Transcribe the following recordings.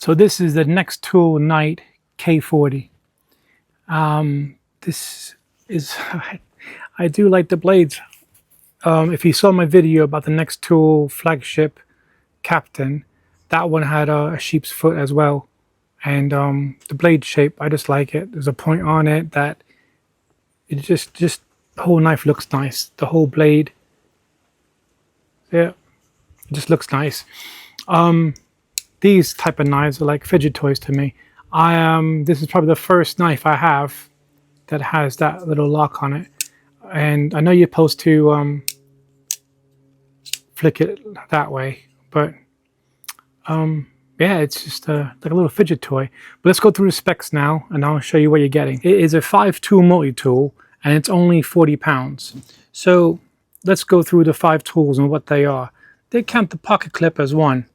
So this is the NexTool Knight K40. This is, I do like the blades. If you saw my video about the NexTool flagship Captain, that one had a sheep's foot as well. And the blade shape, I just like it. There's a point on it that it just the whole knife looks nice. The whole blade, yeah, it just looks nice. These type of knives are like fidget toys to me. This is probably the first knife I have that has that little lock on it. And I know you're supposed to flick it that way, but yeah, it's just like a little fidget toy. But let's go through the specs now, and I'll show you what you're getting. It is a 5-tool multi-tool, and it's only 40 pounds. So let's go through the 5 tools and what they are. They count the pocket clip as one.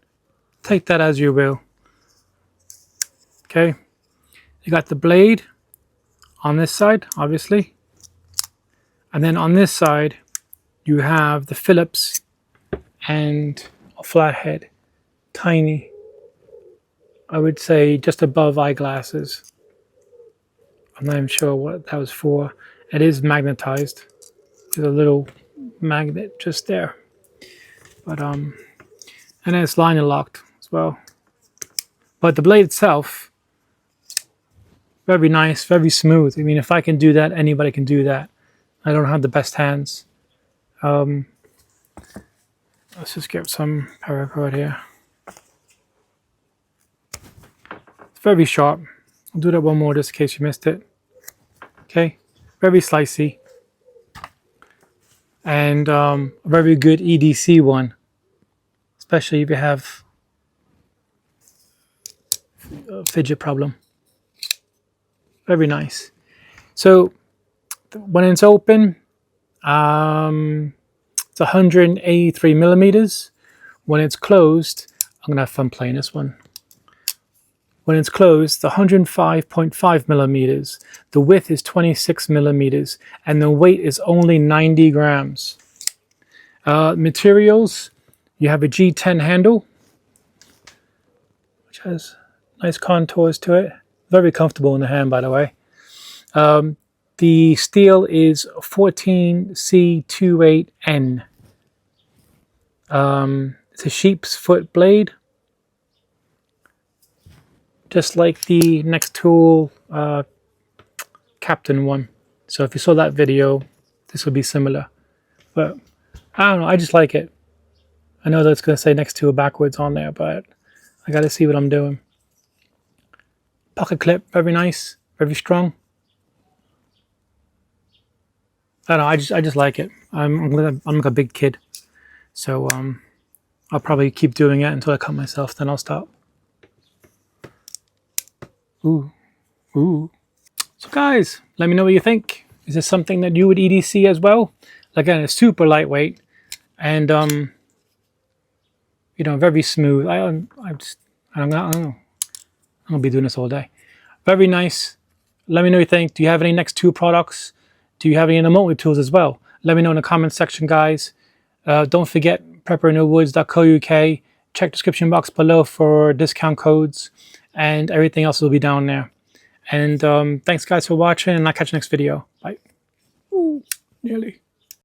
Take that as you will. Okay, you got the blade on this side, obviously, and then on this side you have the Phillips and a flathead, tiny. I would say just above eyeglasses. I'm not even sure what that was for. It is magnetized. There's a little magnet just there, but and then it's liner locked as well. But the blade itself, very nice, very smooth. I mean, if I can do that, anybody can do that. I don't have the best hands. Let's just get some paracord here. It's very sharp. I'll do that one more just in case you missed it. Okay, very slicey. And a very good EDC one, especially if you have a fidget problem. Very nice. So when it's open, it's 183 millimeters. When it's closed, I'm gonna have fun playing this one. When it's closed, 105.5 millimeters. The width is 26 millimeters, and the weight is only 90 grams. Materials, you have a G10 handle, which has nice contours to it. Very comfortable in the hand, by the way. The steel is 14C28N. It's a sheep's foot blade, just like the NexTool Captain one. So if you saw that video, this would be similar. But I don't know, I just like it. I know that's going to say NexTool backwards on there, but I got to see what I'm doing. Pocket clip, very nice, very strong. I don't know, I just like it. I'm like a big kid, so I'll probably keep doing it until I cut myself. Then I'll stop. Ooh. So guys, let me know what you think. Is this something that you would EDC as well? Again, it's super lightweight and you know, very smooth. I don't know. I'm gonna be doing this all day. Very nice. Let me know what you think. Do you have any NexTool products? Do you have any in the multi-tools as well? Let me know in the comment section, guys. Don't forget prepperinthewoods.co.uk. Check description box below for discount codes, and everything else will be down there. And thanks guys for watching, and I'll catch you next video. Bye. Ooh, nearly.